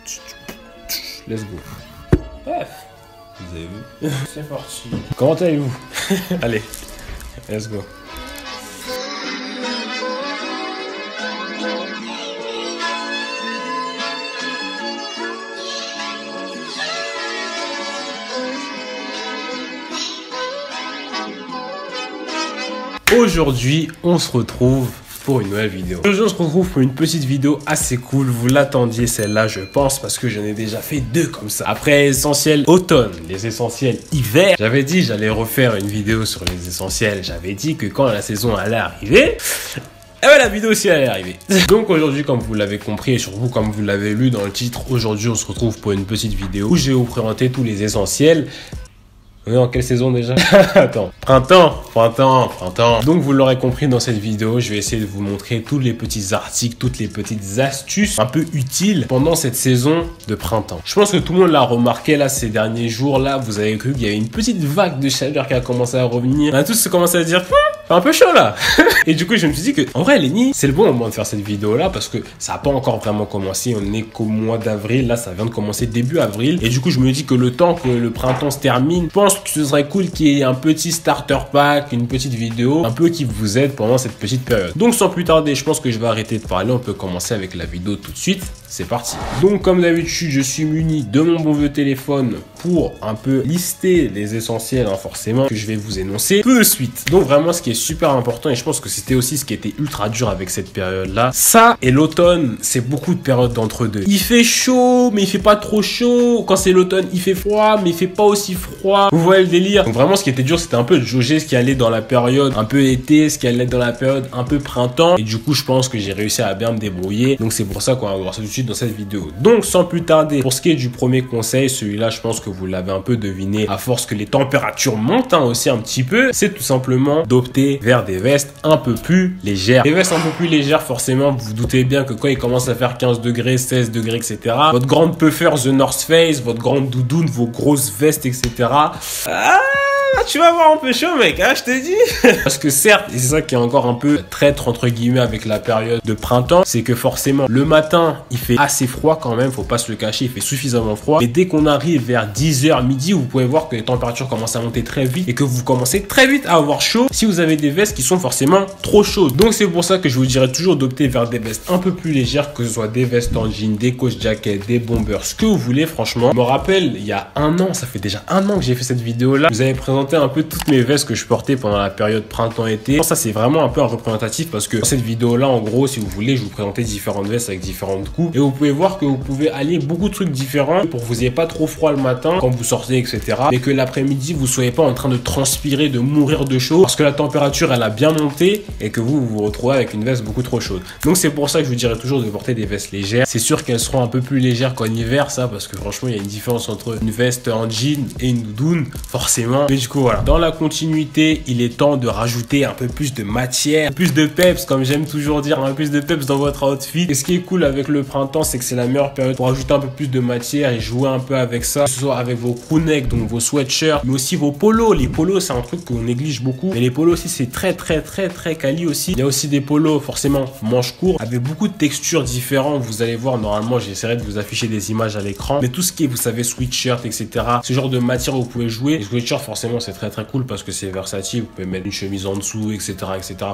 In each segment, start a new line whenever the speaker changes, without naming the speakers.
Let's go. Bref, vous avez vu.
C'est parti.
Comment allez-vous? Allez, let's go. Aujourd'hui, on se retrouve pour une nouvelle vidéo. Aujourd'hui, on se retrouve pour une petite vidéo assez cool. Vous l'attendiez celle-là, je pense, parce que j'en ai déjà fait deux comme ça. Après les essentiels automne, les essentiels hiver, j'avais dit j'allais refaire une vidéo sur les essentiels. J'avais dit que quand la saison allait arriver, et ouais, la vidéo aussi allait arriver. Donc aujourd'hui, comme vous l'avez compris et surtout comme vous l'avez lu dans le titre, aujourd'hui on se retrouve pour une petite vidéo où je vais vous présenter tous les essentiels. En quelle saison déjà? Attends, printemps. Donc vous l'aurez compris dans cette vidéo, je vais essayer de vous montrer tous les petits articles, toutes les petites astuces un peu utiles pendant cette saison de printemps. Je pense que tout le monde l'a remarqué là ces derniers jours là, vous avez cru qu'il y avait une petite vague de chaleur qui a commencé à revenir. On a tous commencé à se dire c'est un peu chaud là. Et du coup je me suis dit que en vrai Lenny, c'est le bon moment de faire cette vidéo là parce que ça n'a pas encore vraiment commencé, on n'est qu'au mois d'avril, là ça vient de commencer début avril. Et du coup je me dis que le temps que le printemps se termine, je pense que ce serait cool qu'il y ait un petit starter pack, une petite vidéo un peu qui vous aide pendant cette petite période. Donc sans plus tarder, je pense que je vais arrêter de parler, on peut commencer avec la vidéo tout de suite. C'est parti. Donc comme d'habitude, je suis muni de mon bon vieux téléphone pour un peu lister les essentiels forcément que je vais vous énoncer tout de suite. Donc vraiment ce qui est super important, et je pense que c'était aussi ce qui était ultra dur avec cette période là, ça et l'automne, c'est beaucoup de périodes d'entre-deux. Il fait chaud mais il fait pas trop chaud, quand c'est l'automne il fait froid mais il fait pas aussi froid, vous voyez le délire. Donc vraiment ce qui était dur, c'était un peu de jauger ce qui allait dans la période un peu été, ce qui allait dans la période un peu printemps, et du coup je pense que j'ai réussi à bien me débrouiller. Donc c'est pour ça qu'on va voir ça tout de suite dans cette vidéo. Donc sans plus tarder, pour ce qui est du premier conseil, celui-là je pense que vous l'avez un peu deviné à force que les températures montent aussi un petit peu, c'est tout simplement d'opter vers des vestes un peu plus légères. Les vestes un peu plus légères, forcément vous vous doutez bien que quand il commence à faire 15 degrés, 16 degrés, etc., votre grande puffer The North Face, votre grande doudoune, vos grosses vestes, etc., tu vas avoir un peu chaud mec, hein, je te dis. Parce que certes, et c'est ça qui est encore un peu traître entre guillemets avec la période de printemps, c'est que forcément le matin il fait assez froid quand même, faut pas se le cacher, il fait suffisamment froid. Mais dès qu'on arrive vers 10h midi, vous pouvez voir que les températures commencent à monter très vite et que vous commencez très vite à avoir chaud si vous avez des vestes qui sont forcément trop chaudes. Donc c'est pour ça que je vous dirais toujours d'opter vers des vestes un peu plus légères, que ce soit des vestes en jean, des coach jackets, des bombers, ce que vous voulez. Franchement, je me rappelle il y a un an, ça fait déjà un an que j'ai fait cette vidéo là, vous avez présenté un peu toutes mes vestes que je portais pendant la période printemps-été. Ça c'est vraiment un peu un représentatif parce que dans cette vidéo là, en gros, si vous voulez, je vous présentais différentes vestes avec différentes coupes et vous pouvez voir que vous pouvez allier beaucoup de trucs différents pour que vous n'ayez pas trop froid le matin quand vous sortez, etc., mais que l'après-midi vous soyez pas en train de transpirer, de mourir de chaud parce que la température elle a bien monté et que vous vous retrouvez avec une veste beaucoup trop chaude. Donc c'est pour ça que je vous dirais toujours de porter des vestes légères. C'est sûr qu'elles seront un peu plus légères qu'en hiver, ça, parce que franchement il y a une différence entre une veste en jean et une doudoune forcément. Mais du coup voilà, dans la continuité, il est temps de rajouter un peu plus de matière, plus de peps, comme j'aime toujours dire, un peu plus de peps dans votre outfit. Et ce qui est cool avec le printemps, c'est que c'est la meilleure période pour rajouter un peu plus de matière et jouer un peu avec ça, que ce soit avec vos crewnecks, donc vos sweatshirts, mais aussi vos polos. Les polos, c'est un truc qu'on néglige beaucoup, mais les polos aussi, c'est très quali aussi. Il y a aussi des polos, forcément, manches courtes, avec beaucoup de textures différentes. Vous allez voir, normalement, j'essaierai de vous afficher des images à l'écran, mais tout ce qui est, vous savez, sweatshirt, etc., ce genre de matière où vous pouvez jouer. Les sweatshirts, forcément, c'est très cool parce que c'est versatile, vous pouvez mettre une chemise en dessous, etc.,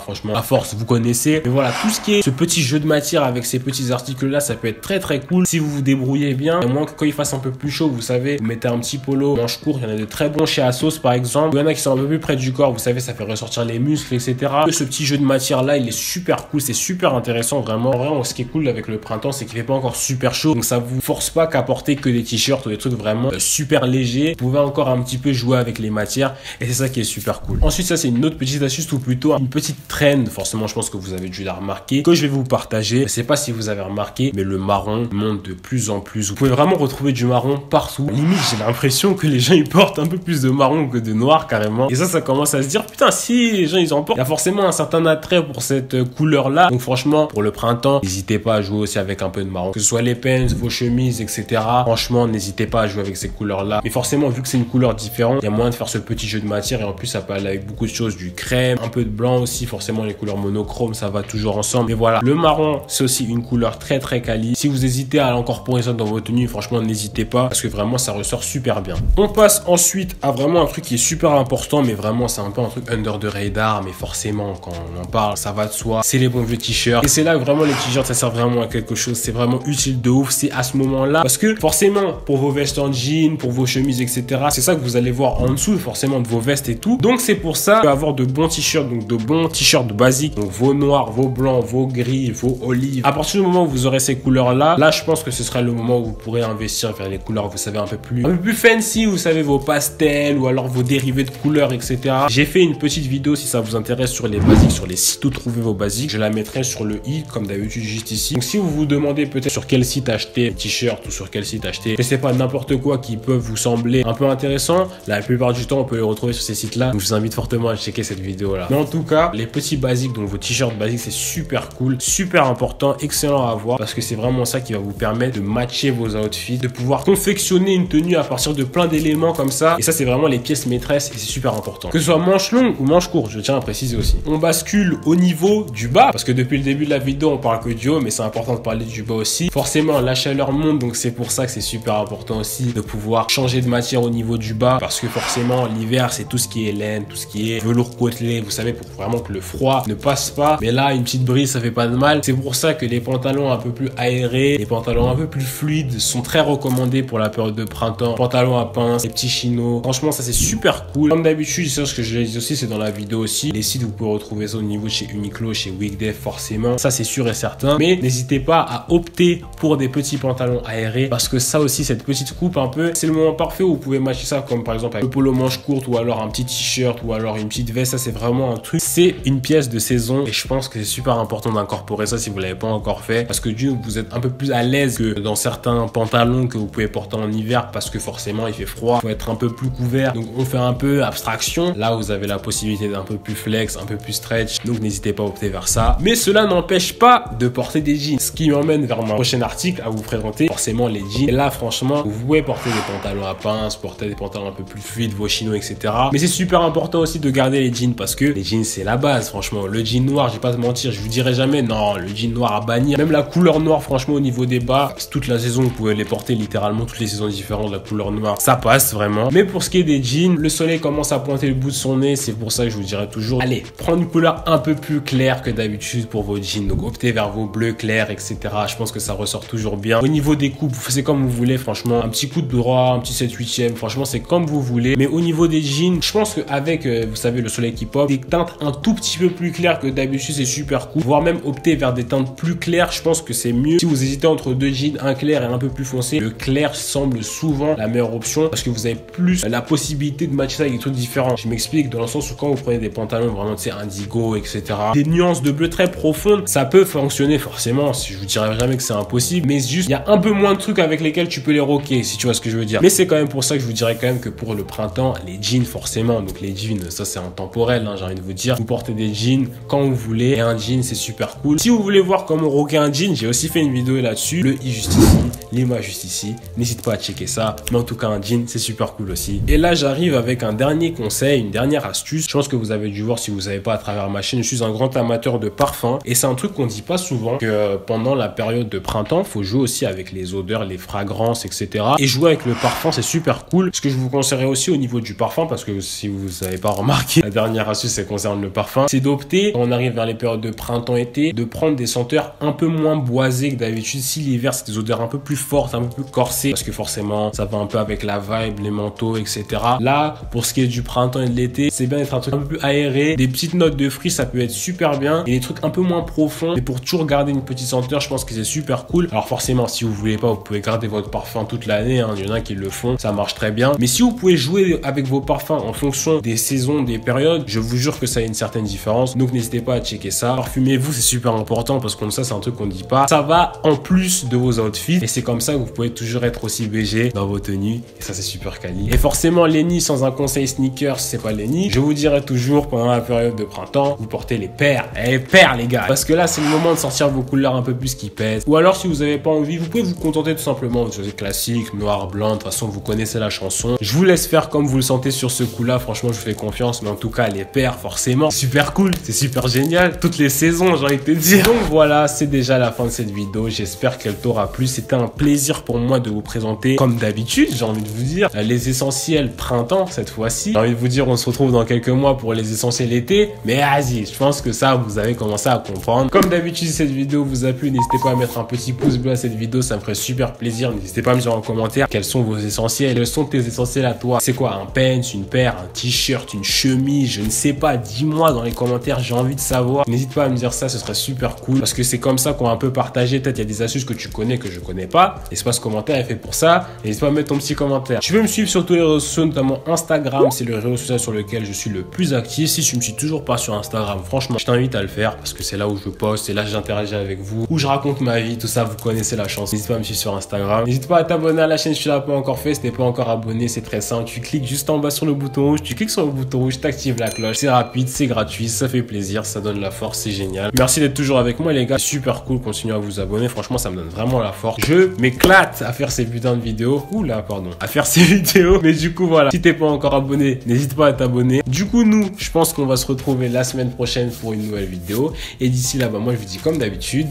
franchement, à force, vous connaissez. Mais voilà, tout ce qui est ce petit jeu de matière avec ces petits articles là, ça peut être très cool si vous vous débrouillez bien. À moins que quand il fasse un peu plus chaud, vous savez, vous mettez un petit polo manche courte. Il y en a de très bons chez Asos par exemple, il y en a qui sont un peu plus près du corps, vous savez, ça fait ressortir les muscles, etc. Ce petit jeu de matière là, il est super cool, c'est super intéressant vraiment. Vraiment, ce qui est cool avec le printemps, c'est qu'il fait pas encore super chaud, donc ça vous force pas qu'à porter que des t-shirts ou des trucs vraiment super légers. Vous pouvez encore un petit peu jouer avec les matières et c'est ça qui est super cool. Ensuite, ça c'est une autre petite astuce, ou plutôt une petite trend, forcément je pense que vous avez dû la remarquer, que je vais vous partager. Je sais pas si vous avez remarqué, mais le marron monte de plus en plus. Vous pouvez vraiment retrouver du marron partout. Limite, j'ai l'impression que les gens ils portent un peu plus de marron que de noir carrément. Et ça commence à se dire, putain, si les gens ils en portent, il y a forcément un certain attrait pour cette couleur là. Donc franchement, pour le printemps, n'hésitez pas à jouer aussi avec un peu de marron, que ce soit les pants, vos chemises, etc. Franchement, n'hésitez pas à jouer avec ces couleurs là. Mais forcément, vu que c'est une couleur différente, il y a moyen de faire ce petit jeu de matière et en plus ça peut aller avec beaucoup de choses, du crème, un peu de blanc aussi, forcément les couleurs monochromes ça va toujours ensemble. Mais voilà, le marron c'est aussi une couleur très quali. Si vous hésitez à l'incorporer ça dans vos tenues, franchement n'hésitez pas parce que vraiment ça ressort super bien. On passe ensuite à vraiment un truc qui est super important, mais vraiment c'est un peu un truc under the radar, mais forcément quand on en parle ça va de soi, c'est les bons vieux t-shirts. Et c'est là que vraiment les t-shirts ça sert vraiment à quelque chose, c'est vraiment utile de ouf, c'est à ce moment là parce que forcément pour vos vestes en jean, pour vos chemises etc, c'est ça que vous allez voir en dessous forcément de vos vestes et tout. Donc c'est pour ça avoir de bons t-shirts, donc de bons t-shirts basiques, donc vos noirs, vos blancs, vos gris, vos olives. À partir du moment où vous aurez ces couleurs là, je pense que ce sera le moment où vous pourrez investir vers les couleurs, vous savez, un peu plus fancy, vous savez, vos pastels ou alors vos dérivés de couleurs etc. J'ai fait une petite vidéo si ça vous intéresse sur les basiques, sur les sites où trouver vos basiques. Je la mettrai sur le i comme d'habitude juste ici. Donc si vous vous demandez peut-être sur quel site acheter un t-shirt ou sur quel site acheter, je sais pas, n'importe quoi qui peut vous sembler un peu intéressant, la plupart du temps on peut les retrouver sur ces sites là. Donc je vous invite fortement à checker cette vidéo là. Mais en tout cas, les petits basiques, donc vos t-shirts basiques, c'est super cool, super important, excellent à avoir parce que c'est vraiment ça qui va vous permettre de matcher vos outfits, de pouvoir confectionner une tenue à partir de plein d'éléments comme ça. Et ça c'est vraiment les pièces maîtresses et c'est super important. Que ce soit manche longue ou manche courte, je tiens à préciser aussi. On bascule au niveau du bas parce que depuis le début de la vidéo on parle que du haut, mais c'est important de parler du bas aussi. Forcément la chaleur monte, donc c'est pour ça que c'est super important aussi de pouvoir changer de matière au niveau du bas parce que forcément l'hiver c'est tout ce qui est laine, tout ce qui est velours côtelé, vous savez, pour vraiment que le froid ne passe pas. Mais là une petite brise ça fait pas de mal. C'est pour ça que les pantalons un peu plus aérés, les pantalons un peu plus fluides sont très recommandés pour la période de printemps. Pantalons à pince, les petits chinos, franchement ça c'est super cool. Comme d'habitude, c'est ce que je l'ai dit aussi, c'est dans la vidéo aussi. Les sites vous pouvez retrouver ça au niveau de chez Uniqlo, chez Weekday forcément, ça c'est sûr et certain. Mais n'hésitez pas à opter pour des petits pantalons aérés parce que ça aussi, cette petite coupe un peu, c'est le moment parfait où vous pouvez matcher ça comme par exemple avec le polo manche courte ou alors un petit t-shirt ou alors une petite veste. Ça c'est vraiment un truc, c'est une pièce de saison et je pense que c'est super important d'incorporer ça si vous l'avez pas encore fait parce que vous êtes un peu plus à l'aise que dans certains pantalons que vous pouvez porter en hiver parce que forcément il fait froid, faut être un peu plus couvert, donc on fait un peu abstraction. Là vous avez la possibilité d'un peu plus flex, un peu plus stretch, donc n'hésitez pas à opter vers ça. Mais cela n'empêche pas de porter des jeans, ce qui m'emmène vers mon prochain article à vous présenter forcément les jeans. Et là franchement vous pouvez porter des pantalons à pince, porter des pantalons un peu plus fluides, vos chinos etc. Mais c'est super important aussi de garder les jeans parce que les jeans c'est la base. Franchement le jean noir, je vais pas te mentir, je vous dirai jamais non, le jean noir à bannir. Même la couleur noire franchement au niveau des bas, toute la saison vous pouvez les porter littéralement toutes les saisons différentes, la couleur noire ça passe vraiment. Mais pour ce qui est des jeans, le soleil commence à pointer le bout de son nez, c'est pour ça que je vous dirais toujours allez prendre une couleur un peu plus claire que d'habitude pour vos jeans, donc optez vers vos bleus clairs etc. Je pense que ça ressort toujours bien. Au niveau des coupes, c'est comme vous voulez, franchement un petit coup de droit, un petit 7/8e, franchement c'est comme vous voulez. Mais au niveau des jeans, je pense qu'avec vous savez le soleil qui pop, des teintes un tout petit peu plus claires que d'habitude c'est super cool, voire même opter vers des teintes plus claires, je pense que c'est mieux. Si vous hésitez entre deux jeans, un clair et un peu plus foncé, le clair semble souvent la meilleure option parce que vous avez plus la possibilité de matcher ça avec des trucs différents. Je m'explique dans le sens où quand vous prenez des pantalons vraiment tu sais indigo etc, des nuances de bleu très profondes, ça peut fonctionner forcément, je vous dirais jamais que c'est impossible, mais juste il y a un peu moins de trucs avec lesquels tu peux les rocker si tu vois ce que je veux dire. Mais c'est quand même pour ça que je vous dirais quand même que pour le printemps, les jeans forcément, donc les jeans ça c'est intemporel hein, j'ai envie de vous dire, vous portez des jeans quand vous voulez et un jean c'est super cool. Si vous voulez voir comment rocker un jean, j'ai aussi fait une vidéo là-dessus, le i juste ici, l'image juste ici, n'hésite pas à checker ça. Mais en tout cas un jean c'est super cool aussi. Et là j'arrive avec un dernier conseil, une dernière astuce. Je pense que vous avez dû voir si vous savez pas à travers ma chaîne, je suis un grand amateur de parfum et c'est un truc qu'on dit pas souvent, que pendant la période de printemps faut jouer aussi avec les odeurs, les fragrances etc. Et jouer avec le parfum c'est super cool. Ce que je vous conseillerais aussi au niveau du parfum, parce que si vous avez pas remarqué, la dernière astuce elle concerne le parfum, c'est d'opter quand on arrive vers les périodes de printemps-été, de prendre des senteurs un peu moins boisées que d'habitude. Si l'hiver c'est des odeurs un peu plus fortes, un peu plus corsées, parce que forcément ça va un peu avec la vibe, les manteaux etc. Là pour ce qui est du printemps et de l'été, c'est bien d'être un truc un peu plus aéré, des petites notes de fruits ça peut être super bien, et des trucs un peu moins profonds, mais pour toujours garder une petite senteur je pense que c'est super cool. Alors forcément si vous voulez pas, vous pouvez garder votre parfum toute l'année hein. Il y en a qui le font, ça marche très bien, mais si vous pouvez jouer avec vos parfums en fonction des saisons, des périodes, je vous jure que ça a une certaine différence. Donc n'hésitez pas à checker ça. Parfumez-vous, c'est super important parce que ça c'est un truc qu'on ne dit pas, ça va en plus de vos outfits et c'est comme ça que vous pouvez toujours être aussi BG dans vos tenues et ça c'est super quali. Et forcément Lenny sans un conseil sneakers c'est pas Lenny. Je vous dirais toujours pendant la période de printemps, vous portez les paires, les gars, parce que là c'est le moment de sortir vos couleurs un peu plus qui pèsent. Ou alors si vous n'avez pas envie, vous pouvez vous contenter tout simplement de choses classiques, noir, blanc, de toute façon vous connaissez la chanson. Je vous laisse faire comme vous le sentez. sentez sur ce coup-là, franchement, je vous fais confiance. Mais en tout cas, les pairs, forcément, super cool, c'est super génial. Toutes les saisons, j'ai envie de te dire. Donc voilà, c'est déjà la fin de cette vidéo. J'espère qu'elle t'aura plu. C'était un plaisir pour moi de vous présenter, comme d'habitude, j'ai envie de vous dire, les essentiels printemps cette fois-ci. J'ai envie de vous dire, on se retrouve dans quelques mois pour les essentiels été. Mais vas-y, je pense que ça, vous avez commencé à comprendre. Comme d'habitude, si cette vidéo vous a plu, n'hésitez pas à mettre un petit pouce bleu à cette vidéo. Ça me ferait super plaisir. N'hésitez pas à me dire en commentaire quels sont vos essentiels. Quels sont tes essentiels à toi? C'est quoi? Un pants, une paire, un t-shirt, une chemise? Je ne sais pas. Dis-moi dans les commentaires. J'ai envie de savoir. N'hésite pas à me dire ça. Ce serait super cool. Parce que c'est comme ça qu'on va un peu partager. Peut-être il y a des astuces que tu connais que je connais pas. L'espace commentaire est fait pour ça. N'hésite pas à mettre ton petit commentaire. Tu peux me suivre sur tous les réseaux sociaux, notamment Instagram. C'est le réseau social sur lequel je suis le plus actif. Si tu me suis toujours pas sur Instagram, franchement, je t'invite à le faire parce que c'est là où je poste, c'est là que j'interagis avec vous, où je raconte ma vie, tout ça, vous connaissez la chance. N'hésite pas à me suivre sur Instagram. N'hésite pas à t'abonner à la chaîne si tu l'as pas encore fait. Si t'es pas encore abonné, c'est très simple. Tu cliques juste en bas sur le bouton rouge, tu cliques sur le bouton rouge, t'actives la cloche. C'est rapide, c'est gratuit, ça fait plaisir, ça donne la force, c'est génial. Merci d'être toujours avec moi les gars, super cool, continuez à vous abonner, franchement ça me donne vraiment la force. Je m'éclate à faire ces putains de vidéos. Oula, pardon, à faire ces vidéos. Mais du coup voilà, si t'es pas encore abonné, n'hésite pas à t'abonner. Du coup nous, je pense qu'on va se retrouver la semaine prochaine pour une nouvelle vidéo. Et d'ici là, bah, moi je vous dis comme d'habitude,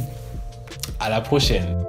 à la prochaine.